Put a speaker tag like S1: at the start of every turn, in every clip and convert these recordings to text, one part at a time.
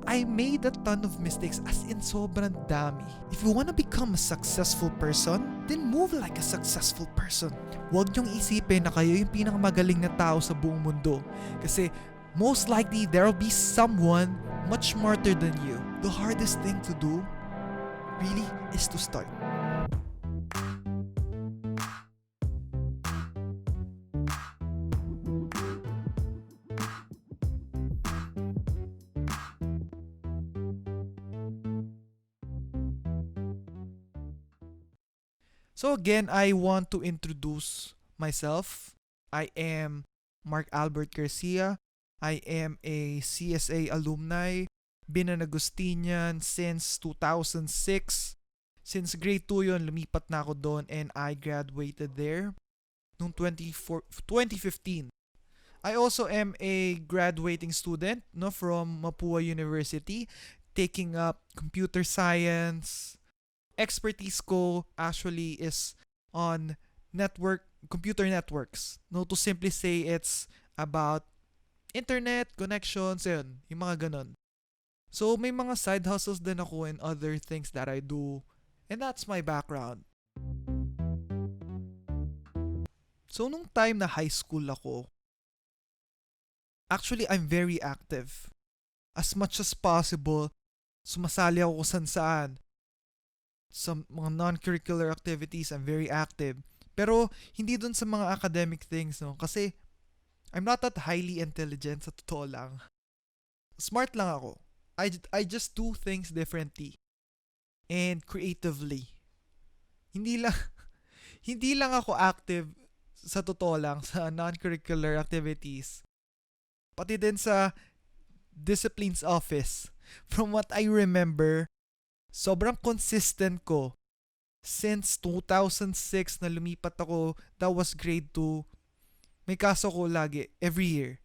S1: I made a ton of mistakes, as in sobrang dami. If you wanna become a successful person, then move like a successful person. Huwag niyong isipin na kayo yung pinakamagaling na tao sa buong mundo. Kasi most likely there'll be someone much smarter than you. The hardest thing to do really is to start. So again, I want to introduce myself. I am Mark Albert Garcia. I am a CSA alumni. Been an Agustinian since 2006. Since grade 2 yon, lumipat na ako doon and I graduated there noong 2015. I also am a graduating student from Mapua University, taking up computer science. Expertise ko actually is on computer networks. No, to simply say, it's about internet connections, yun, yung mga ganon. So may mga side hustles din ako and other things that I do, and that's my background. So nung time na high school ako, actually I'm very active. As much as possible, sumasali ako kung saan. Sa mga non-curricular activities, I'm very active. Pero hindi dun sa mga academic things, no? Kasi I'm not that highly intelligent, sa totoo lang. Smart lang ako. I just do things differently and creatively. Hindi lang hindi lang ako active, sa totoo lang, sa non-curricular activities. Pati din sa disciplines office. From what I remember, sobrang consistent ko since 2006 na lumipat ako. That was grade 2. May kaso ko lagi, every year.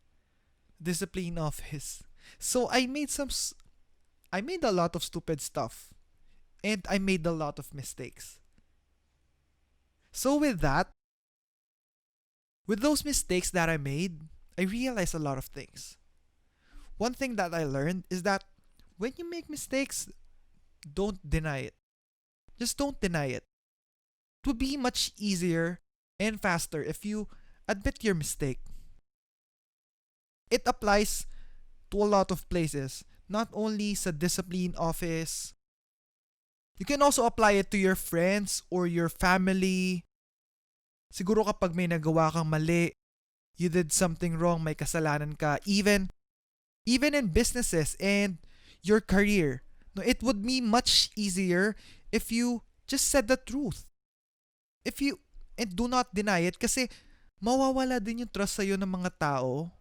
S1: Discipline office. So I made a lot of stupid stuff. And I made a lot of mistakes. So with those mistakes that I made, I realized a lot of things. One thing that I learned is that when you make mistakes, don't deny it. Just don't deny it. It would be much easier and faster if you admit your mistake. It applies to a lot of places, not only sa discipline office. You can also apply it to your friends or your family. Siguro kapag may nagawa kang mali, you did something wrong, may kasalanan ka, even in businesses and your career. No, it would be much easier if you just said the truth. And do not deny it, kasi mawawala din yung trust sa'yo ng mga tao.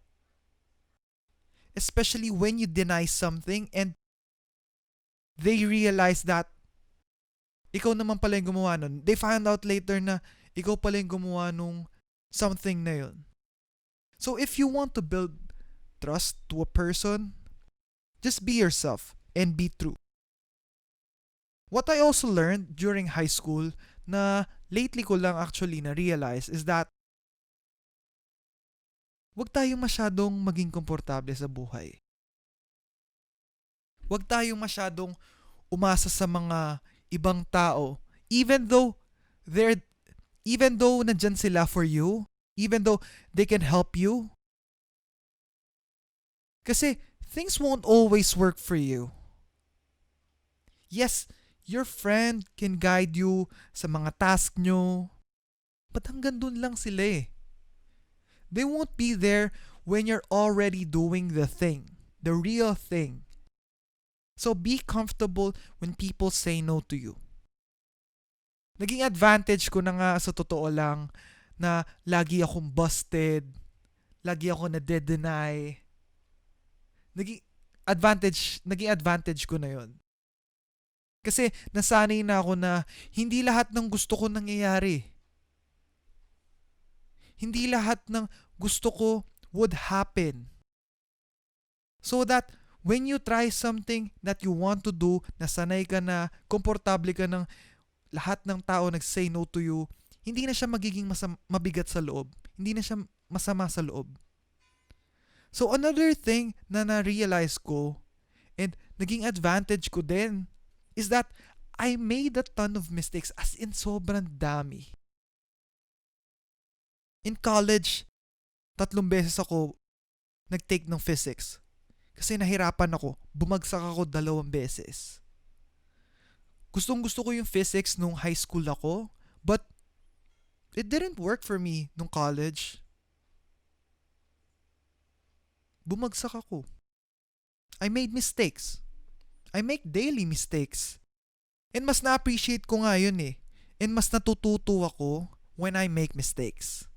S1: Especially when you deny something and they realize that ikaw naman pala yung gumawa nun. They find out later na ikaw pala yung gumawa nung something na yun. So if you want to build trust to a person, just be yourself and be true. What I also learned during high school, na lately ko lang actually na-realize, is that wag tayong masyadong maging komportable sa buhay. Wag tayong masyadong umasa sa mga ibang tao, even though nandyan sila for you, even though they can help you. Kasi things won't always work for you. Yes, your friend can guide you sa mga task nyo, but hanggang dun lang sila eh. They won't be there when you're already doing the thing, the real thing. So be comfortable when people say no to you. Naging advantage ko na nga, sa totoo lang, na lagi akong busted, lagi ako na-deny. Naging advantage ko na yon. Kasi nasanay na ako na hindi lahat ng gusto ko nangyayari. Hindi lahat ng gusto ko would happen. So that when you try something that you want to do, nasanay ka na, komportable ka ng lahat ng tao nag-say no to you, hindi na siya magiging mabigat sa loob. Hindi na siya masama sa loob. So another thing na na-realize ko And naging advantage ko din is that I made a ton of mistakes, as in sobrang dami. In college, 3 beses ako nag-take ng physics. Kasi nahirapan ako. Bumagsak ako 2 beses. Gustong gusto ko yung physics nung high school ako, but it didn't work for me nung college. Bumagsak ako. I made mistakes. I make daily mistakes. And mas na-appreciate ko nga yun eh. And mas natututo ako when I make mistakes.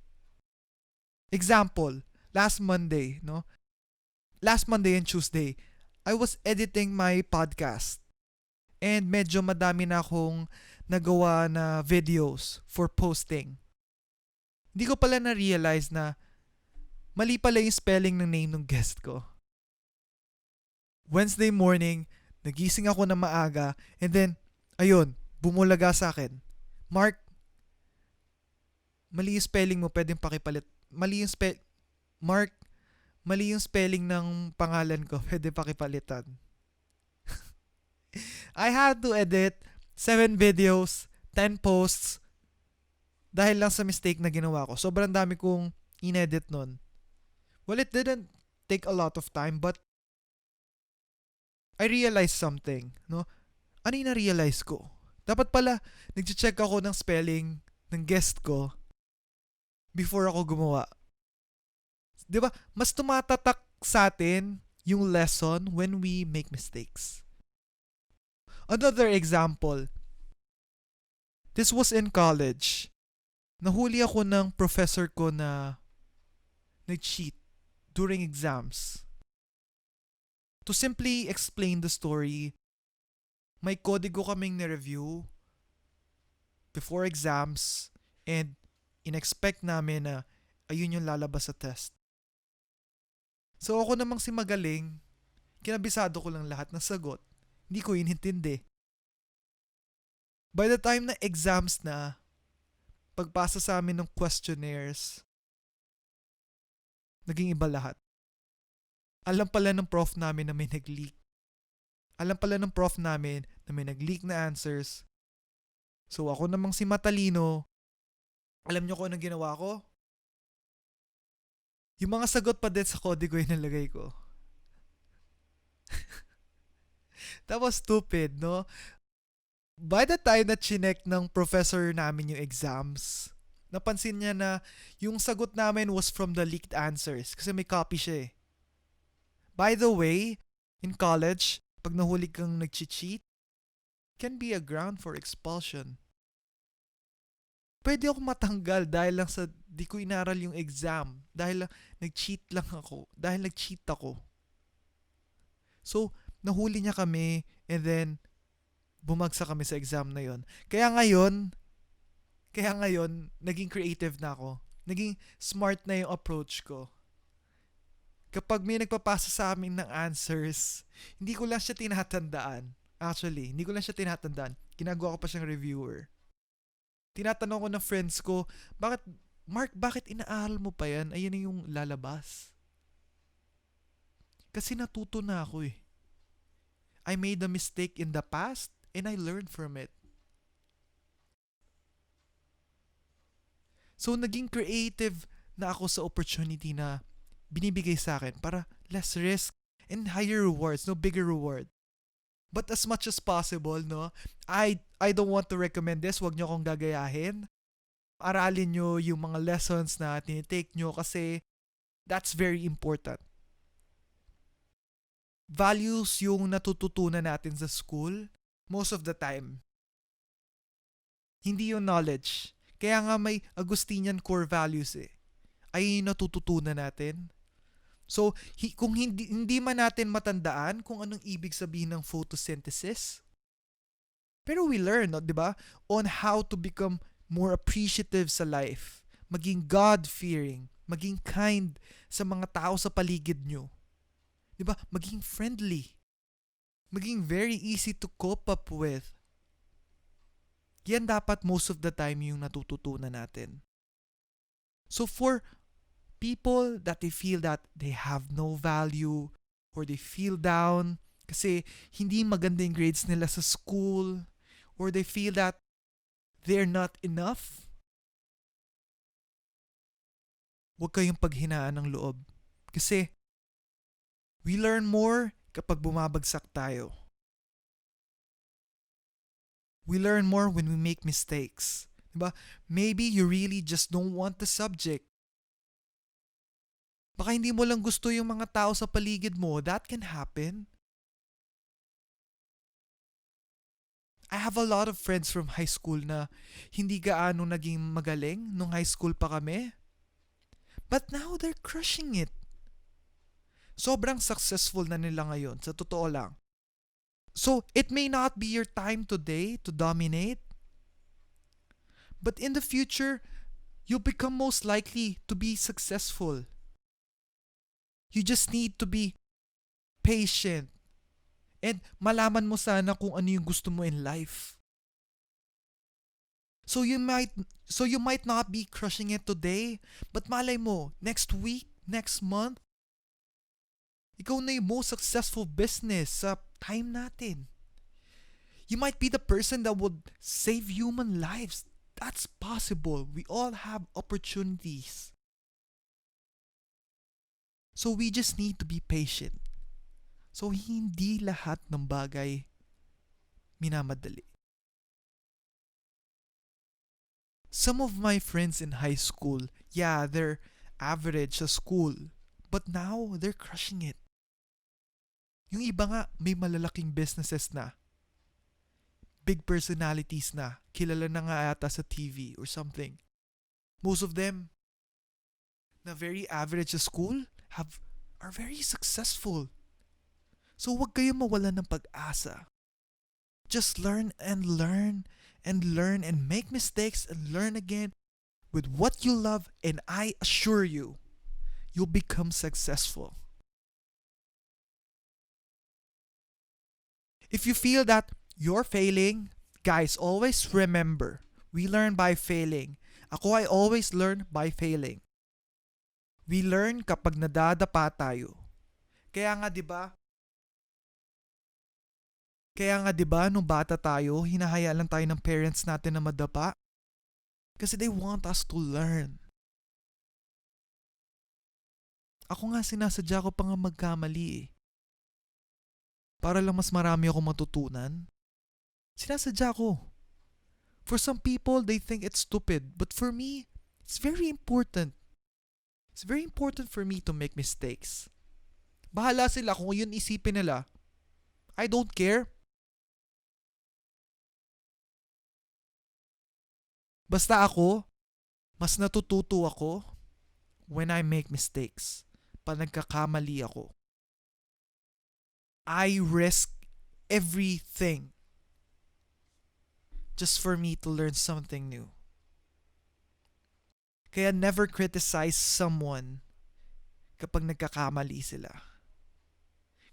S1: Example, last Monday and Tuesday, I was editing my podcast. And medyo madami na akong nagawa na videos for posting. Hindi ko pala na-realize na mali pala yung spelling ng name ng guest ko. Wednesday morning, nagising ako na maaga, and then, ayun, bumulaga sa akin. Mark, mali yung spelling mo, pwedeng pakipalit. Mark, mali yung spelling ng pangalan ko, pwede pakipalitan. I had to edit 7 videos, 10 posts, dahil lang sa mistake na ginawa ko. Sobrang dami kong inedit nun. Well, it didn't take a lot of time, but I realized something, no? Ano yung na-realize ko? Dapat pala, nag-check ako ng spelling ng guest ko before ako gumawa. Diba? Mas tumatatak sa atin yung lesson when we make mistakes. Another example. This was in college. Nahuli ako ng professor ko na nag-cheat during exams. To simply explain the story, may kodigo kaming ni-review before exams and in-expect namin na ayun yung lalabas sa test. So ako namang si magaling, kinabisado ko lang lahat ng sagot. Hindi ko inintindi. By the time na exams na, pagpasa sa amin ng questionnaires, naging iba lahat. Alam pala ng prof namin na may nag-leak. Alam pala ng prof namin na may nag-leak na answers. So ako namang si matalino, alam nyo kung anong ginawa ko? Yung mga sagot pa din sa kodigo yung nalagay ko. That was stupid, no? By the time na chinek ng professor namin yung exams, napansin niya na yung sagot namin was from the leaked answers kasi may copy siya eh. By the way, in college, pag nahuli kang nag-cheat, can be a ground for expulsion. Pwede ako matanggal dahil lang sa di ko inaral yung exam. Dahil lang nag-cheat ako. So, nahuli niya kami and then bumagsak kami sa exam na yon. Kaya ngayon, naging creative na ako. Naging smart na yung approach ko. Kapag may nagpapasa sa amin ng answers, hindi ko lang siya tinatandaan. Actually, hindi ko lang siya tinatandaan. Ginagawa ko pa siyang reviewer. Tinatanong ko ng friends ko, bakit inaaral mo pa yan? Ayun na yung lalabas. Kasi natuto na ako eh. I made a mistake in the past and I learned from it. So, naging creative na ako sa opportunity na binibigay sa akin para less risk and higher rewards, no bigger reward. But as much as possible, no, I don't want to recommend this. Huwag nyo akong gagayahin. Aralin nyo yung mga lessons na tinitake nyo kasi that's very important. Values yung natututunan natin sa school most of the time. Hindi yung knowledge. Kaya nga may Agustinian core values eh. Ay yung natututunan natin. So, kung hindi man natin matandaan kung anong ibig sabihin ng photosynthesis, pero we learn, no, di ba? On how to become more appreciative sa life. Maging God-fearing. Maging kind sa mga tao sa paligid nyo. Di ba? Maging friendly. Maging very easy to cope up with. Yan dapat most of the time yung natututunan natin. So for people that they feel that they have no value or they feel down Kasi hindi maganda yung grades nila sa school, or they feel that they're not enough, huwag kayong paghinaan ng loob. Kasi we learn more kapag bumabagsak tayo. We learn more when we make mistakes. Diba? Maybe you really just don't want the subject. Baka hindi mo lang gusto yung mga tao sa paligid mo. That can happen. I have a lot of friends from high school na hindi gaano naging magaling nung high school pa kami. But now they're crushing it. Sobrang successful na nila ngayon, sa totoo lang. So, it may not be your time today to dominate, but in the future, you'll become most likely to be successful. You just need to be patient and malaman mo sana kung ano yung gusto mo in life. So you might not be crushing it today, but malay mo, next week, next month, ikaw na yung most successful business sa time natin. You might be the person that would save human lives. That's possible. We all have opportunities. So we just need to be patient. So hindi lahat ng bagay minamadali. Some of my friends in high school, yeah, they're average sa school. But now, they're crushing it. Yung iba nga, may malalaking businesses na. Big personalities na. Kilala na nga ata sa TV or something. Most of them, na very average sa school, are very successful. So wag kayo mawala ng pag-asa. Just learn and learn and learn and make mistakes and learn again with what you love, and I assure you, you'll become successful. If you feel that you're failing, guys, always remember, we learn by failing. I always learn by failing. We learn kapag nadadapa tayo. Kaya nga 'di ba? Nung bata tayo, hinahayaan lang tayo ng parents natin na madapa. Kasi they want us to learn. Ako nga sinasadya ko pa nga magkamali eh. Para lang mas marami akong matutunan. Sinasadya ko. For some people, they think it's stupid. But for me, it's very important. It's very important for me to make mistakes. Bahala sila kung yun isipin nila. I don't care. Basta ako, mas natututo ako when I make mistakes. Pag nagkakamali ako. I risk everything just for me to learn something new. Kaya never criticize someone kapag nagkakamali sila.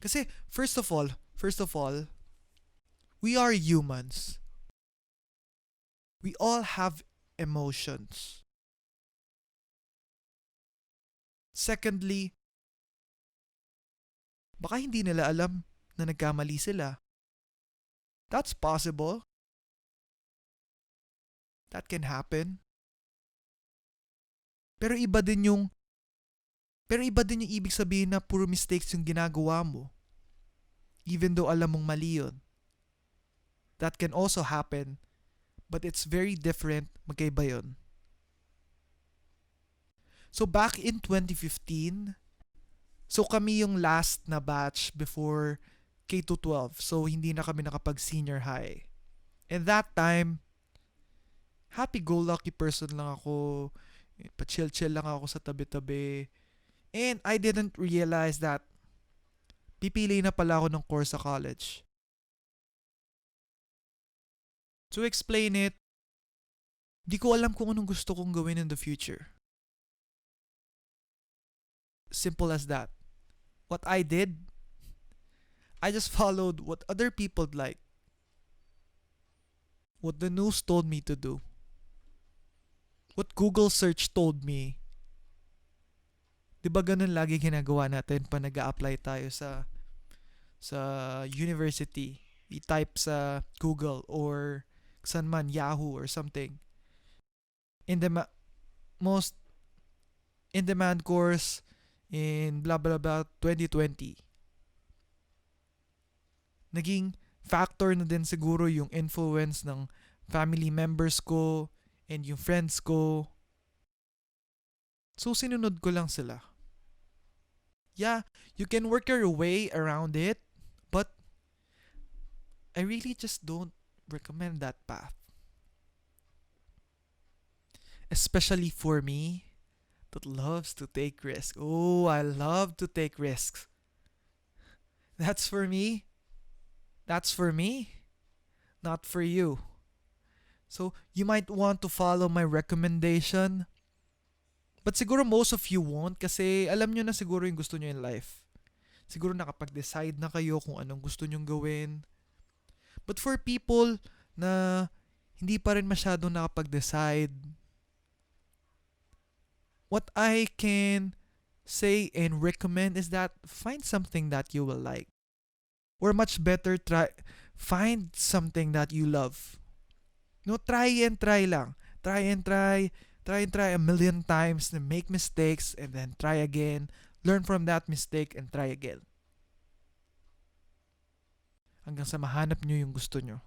S1: Kasi first of all, we are humans. We all have emotions. Secondly, baka hindi nila alam na nagkamali sila. That's possible. That can happen. Pero iba din yung ibig sabihin na puro mistakes yung ginagawa mo. Even though alam mong mali yun. That can also happen. But it's very different. Magkaiba yun. So back in 2015, so kami yung last na batch before K-12. So hindi na kami nakapag-senior high. And that time, happy-go-lucky person lang ako. Pa-chill-chill lang ako sa tabi-tabi. And I didn't realize that pipili na pala ako ng course sa college. To explain it, di ko alam kung anong gusto kong gawin in the future. Simple as that. What I did, I just followed what other people like. What the news told me to do. What Google search told me. Di ba ganun lagi ginagawa natin pa nag-a-apply tayo sa sa university, i-type sa Google or saan man, Yahoo or something. In the most in-demand course in blah blah blah 2020. Naging factor na din siguro yung influence ng family members ko and yung friends ko. So sinunod ko lang sila. Yeah, you can work your way around it, but I really just don't recommend that path. Especially for me that loves to take risks. Oh, I love to take risks. That's for me. That's for me, not for you. So, you might want to follow my recommendation. But siguro most of you won't kasi alam nyo na siguro yung gusto nyo in life. Siguro nakapag-decide na kayo kung anong gusto nyong gawin. But for people na hindi pa rin masyadong nakapag-decide, what I can say and recommend is that find something that you will like. Or much better, find something that you love. No, try and try lang. Try and try a million times, and make mistakes, and then try again. Learn from that mistake and try again. Hanggang sa mahanap nyo yung gusto nyo.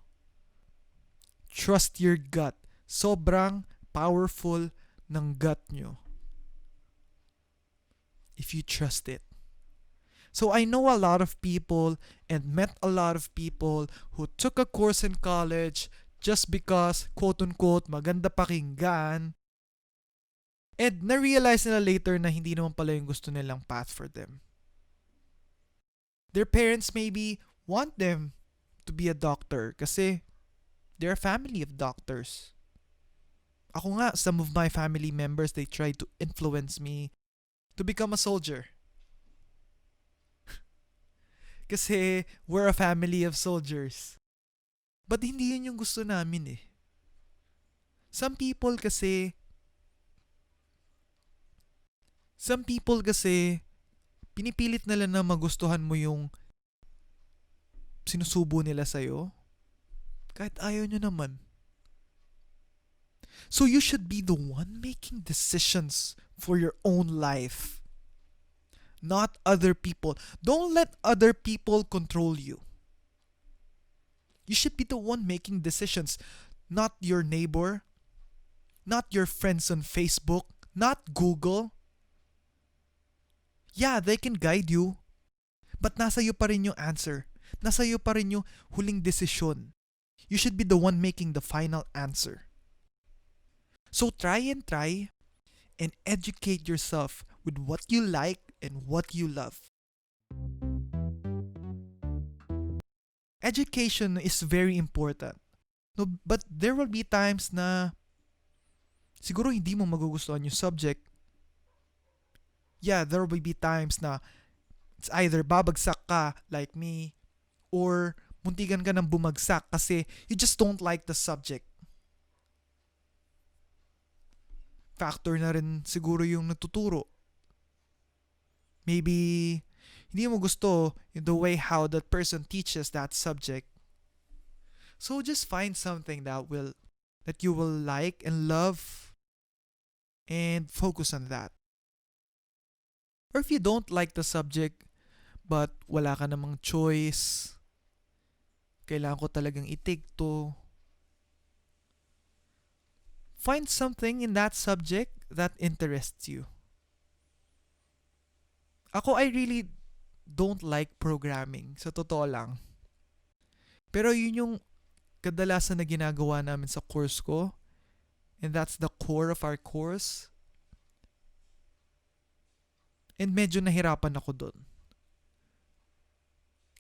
S1: Trust your gut. Sobrang powerful ng gut nyo. If you trust it. So I know a lot of people and met a lot of people who took a course in college just because, quote-unquote, maganda pakinggan. And na-realize nila later na hindi naman pala yung gusto nilang path for them. Their parents maybe want them to be a doctor kasi they're a family of doctors. Ako nga, some of my family members, they tried to influence me to become a soldier. Kasi we're a family of soldiers. But hindi yun yung gusto namin eh. Some people kasi pinipilit nila na magustuhan mo yung sinusubo nila sa'yo. Kahit ayaw nyo naman. So you should be the one making decisions for your own life. Not other people. Don't let other people control you. You should be the one making decisions. Not your neighbor. Not your friends on Facebook. Not Google. Yeah, they can guide you. But nasa iyo pa rin yung answer. Nasa iyo pa rin yung huling desisyon. You should be the one making the final answer. So try and educate yourself with what you like and what you love. Education is very important. No, but there will be times na siguro hindi mo magugustuhan yung subject. Yeah, there will be times na it's either babagsak ka like me or muntikan ka ng bumagsak kasi you just don't like the subject. Factor na rin siguro yung nagtuturo. Maybe hindi mo gusto the way how that person teaches that subject. So just find something that you will like and love and focus on that. Or if you don't like the subject but wala ka namang choice, kailangan ko talagang i-take to, find something in that subject that interests you. Ako, I really don't like programming. Sa totoo lang. Pero yun yung kadalasan na ginagawa namin sa course ko. And that's the core of our course. And medyo nahirapan ako doon.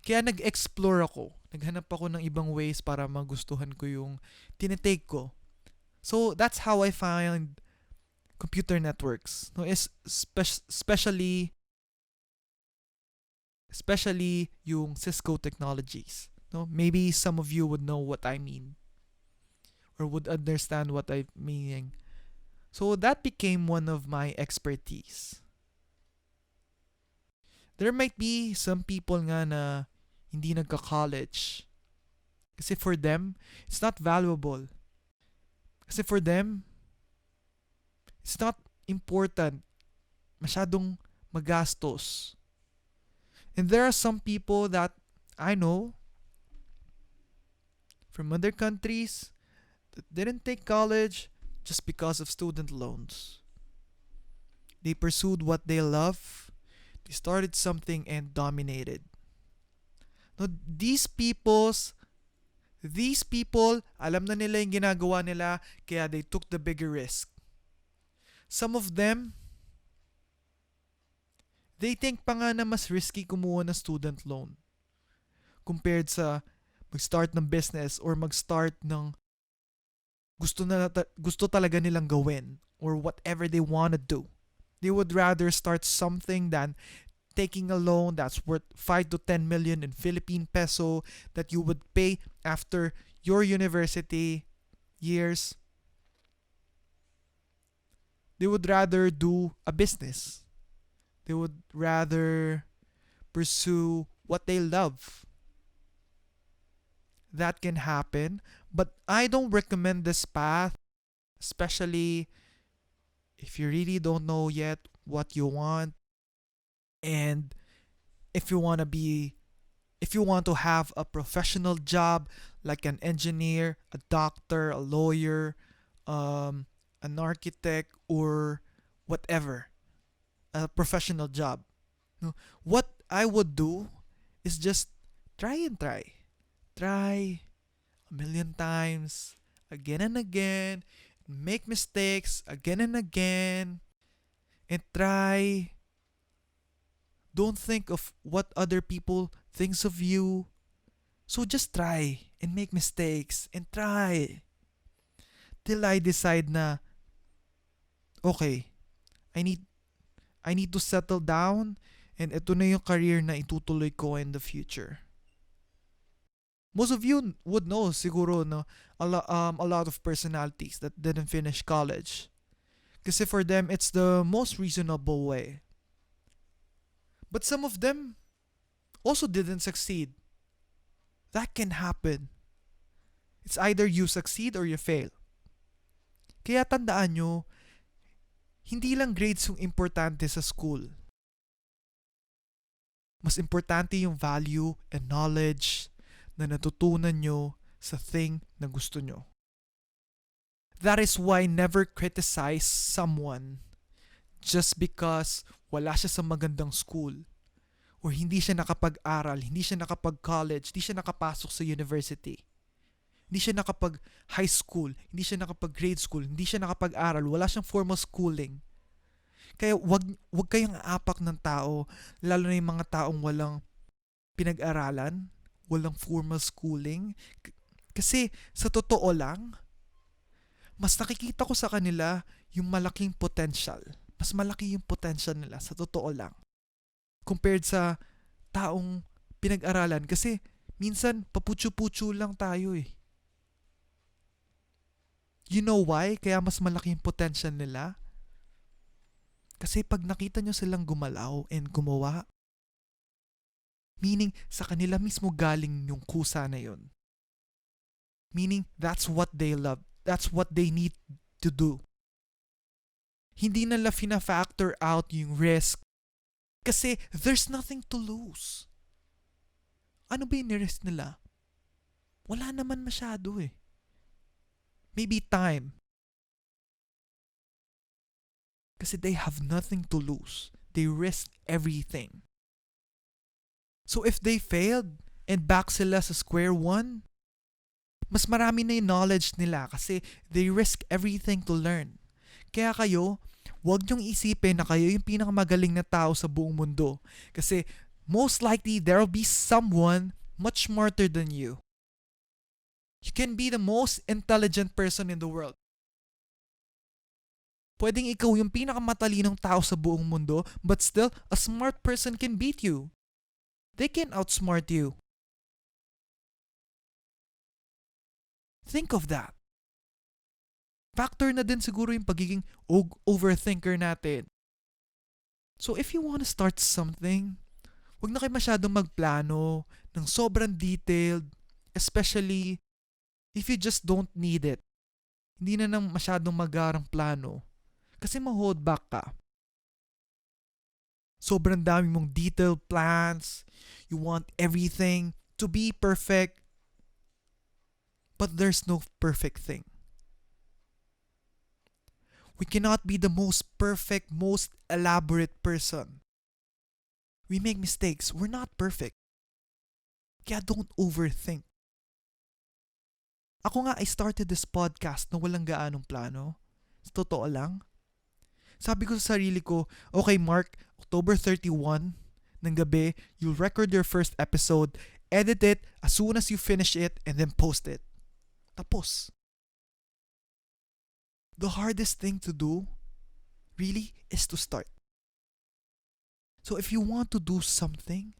S1: Kaya nag-explore ako. Naghanap ako ng ibang ways para magustuhan ko yung tinitake ko. So that's how I find computer networks. No, especially yung Cisco technologies. No, maybe some of you would know what I mean or would understand what I'm meaning. So that became one of my expertise. There might be some people nga na hindi nagka-college. Kasi for them, it's not valuable. Kasi for them, it's not important. Masyadong magastos. And there are some people that I know from other countries that didn't take college just because of student loans. They pursued what they love. They started something and dominated. No, these people, alam na nila yung ginagawa nila, kaya they took the bigger risk. Some of them, they think pa nga na mas risky kumuha ng student loan compared sa mag-start ng business or mag-start ng gusto talaga nilang gawin or whatever they want to do. They would rather start something than taking a loan that's worth 5 to 10 million in Philippine peso that you would pay after your university years. They would rather do a business. They would rather pursue what they love. That can happen, but I don't recommend this path, especially if you really don't know yet what you want, and if you want to have a professional job like an engineer, a doctor, a lawyer, an architect, or whatever, a professional job. No, what I would do is just try and try. Try a million times, again and again, make mistakes again and again, and try. Don't think of what other people thinks of you. So just try and make mistakes and try till I decide na okay, I need I need to settle down and ito na yung career na itutuloy ko in the future. Most of you would know siguro no a lot of personalities that didn't finish college. Kasi for them it's the most reasonable way. But some of them also didn't succeed. That can happen. It's either you succeed or you fail. Kaya tandaan nyo, hindi lang grades yung importante sa school. Mas importante yung value and knowledge na natutunan nyo sa thing na gusto nyo. That is why never criticize someone just because wala siya sa magandang school or hindi siya nakapag-aral, hindi siya nakapag-college, hindi siya nakapasok sa university. Hindi siya nakapag-high school, hindi siya nakapag-grade school, hindi siya nakapag-aral, wala siyang formal schooling. Kaya wag kayong aapak ng tao, lalo na yung mga taong walang pinag-aralan, walang formal schooling. Kasi sa totoo lang, mas nakikita ko sa kanila yung malaking potential. Mas malaki yung potential nila sa totoo lang. Compared sa taong pinag-aralan. Kasi minsan paputsu-putsu lang tayo eh. You know why? Kaya mas malaki yung potential nila? Kasi pag nakita nyo silang gumalaw and gumawa, meaning sa kanila mismo galing yung kusa na yun. Meaning that's what they love. That's what they need to do. Hindi nila fina-factor out yung risk kasi there's nothing to lose. Ano ba yung risk nila? Wala naman masyado eh. Maybe time. Kasi they have nothing to lose. They risk everything. So if they failed and back sila sa square one, mas marami na yung knowledge nila kasi they risk everything to learn. Kaya kayo, huwag niyong isipin na kayo yung pinakamagaling na tao sa buong mundo. Kasi most likely there will be someone much smarter than you. You can be the most intelligent person in the world. Pwedeng ikaw yung pinakamatalinong tao sa buong mundo, but still, a smart person can beat you. They can outsmart you. Think of that. Factor na din siguro yung pagiging overthinker natin. So if you want to start something, Huwag na kayo masyadong magplano ng sobrang detailed, especially if you just don't need it. Hindi na nang masyadong magarang plano kasi ma-hold back ka. Sobrang dami mong detailed plans, you want everything to be perfect, but there's no perfect thing. We cannot be the most perfect, most elaborate person. We make mistakes. We're not perfect. Kaya don't overthink. Ako nga, I started this podcast na walang gaanong plano. Sa totoo lang. Sabi ko sa sarili ko, okay Mark, October 31 ng gabi, you'll record your first episode, edit it as soon as you finish it, and then post it. Tapos. The hardest thing to do, really, is to start. So if you want to do something,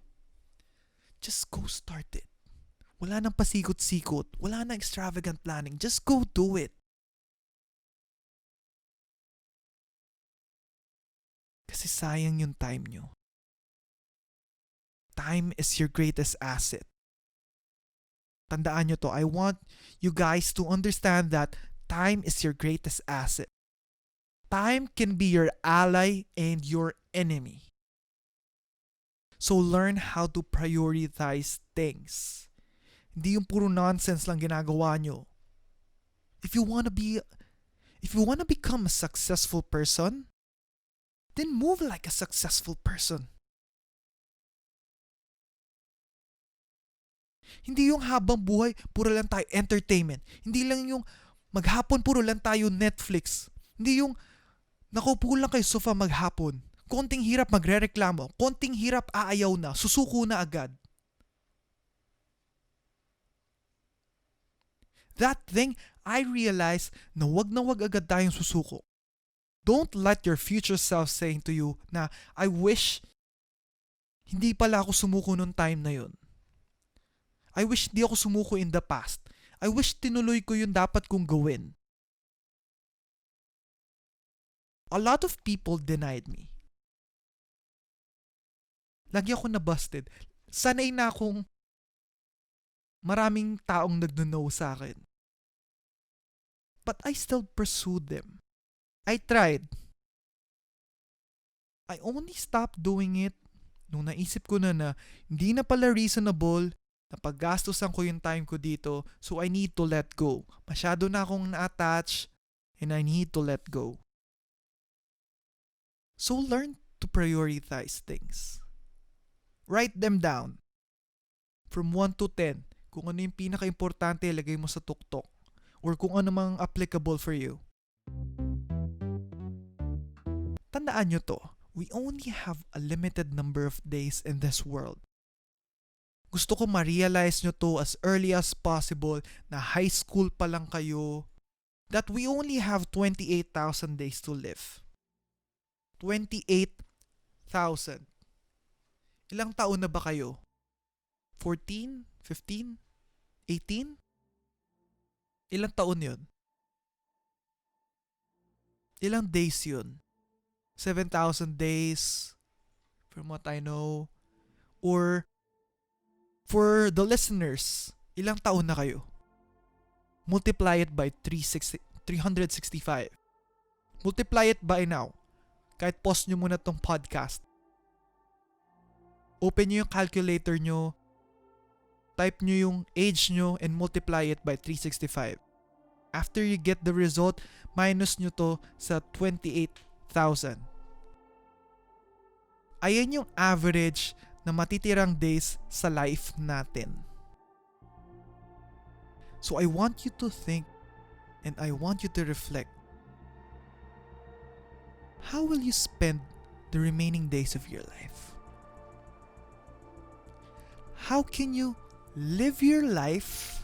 S1: just go start it. Wala nang pasikot-sikot, wala nang extravagant planning, just go do it. Kasi sayang yung time nyo. Time is your greatest asset. Tandaan nyo to, I want you guys to understand that time is your greatest asset. Time can be your ally and your enemy. So learn how to prioritize things. Hindi yung puro nonsense lang ginagawa nyo. If you wanna become a successful person, then move like a successful person. Hindi yung habang buhay, puro lang tayo entertainment. Hindi lang yung maghapon, puro lang tayo Netflix. Hindi yung nakaupo lang kayo sofa maghapon. Konting hirap magrereklamo. Konting hirap aayaw na. Susuko na agad. That thing, I realized na wag agad tayong susuko. Don't let your future self saying to you na, I wish hindi pala ako sumuko nung time na yun. I wish hindi ako sumuko in the past. I wish tinuloy ko yung dapat kong gawin. A lot of people denied me. Lagi ako na-busted. Sanay na akong maraming taong nag-no sa akin. But I still pursued them. I tried. I only stopped doing it nung naisip ko na hindi na pala reasonable na paggastusan ko yung time ko dito, so I need to let go. Masyado na akong na-attach and I need to let go. So learn to prioritize things. Write them down. From 1 to 10, kung ano yung pinaka-importante, lagay mo sa tuktok. Or kung ano mang applicable for you. Tandaan nyo to, we only have a limited number of days in this world. Gusto ko ma-realize nyo to as early as possible na high school pa lang kayo, that we only have 28,000 days to live. 28,000. Ilang taon na ba kayo? 14? 15? 18? Ilang taon yun? Ilang days yun? 7,000 days, from what I know. Or, for the listeners, ilang taon na kayo? Multiply it by 365. Multiply it by now. Kahit pause nyo muna tong podcast. Open nyo yung calculator nyo, type nyo yung age nyo, and multiply it by 365. After you get the result, minus nyo to sa 28,000. Ayan yung average na matitirang days sa life natin. So I want you to think and I want you to reflect. How will you spend the remaining days of your life? How can you live your life?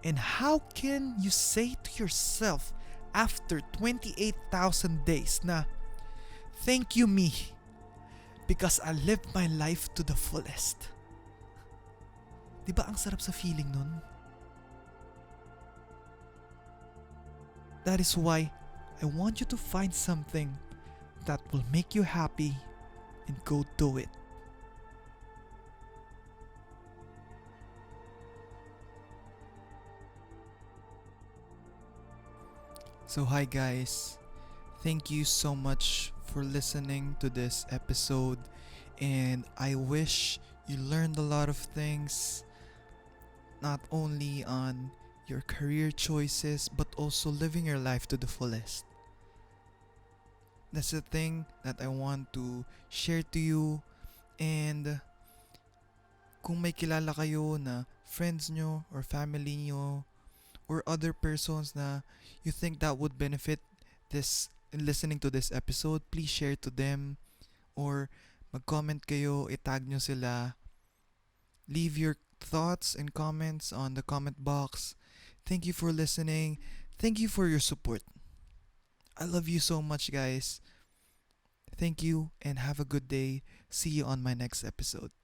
S1: And how can you say to yourself after 28,000 days na, thank you me, because I lived my life to the fullest? Diba ang sarap sa feeling nun? That is why I want you to find something that will make you happy and go do it. So, hi guys. Thank you so much for listening to this episode, and I wish you learned a lot of things, not only on your career choices, but also living your life to the fullest. That's the thing that I want to share to you. And kung may kilala kayo na friends nyo or family nyo or other persons na you think that would benefit this in listening to this episode, please share to them or mag-comment kayo, itag nyo sila. Leave your thoughts and comments on the comment box. Thank you for listening. Thank you for your support. I love you so much, guys. Thank you and have a good day. See you on my next episode.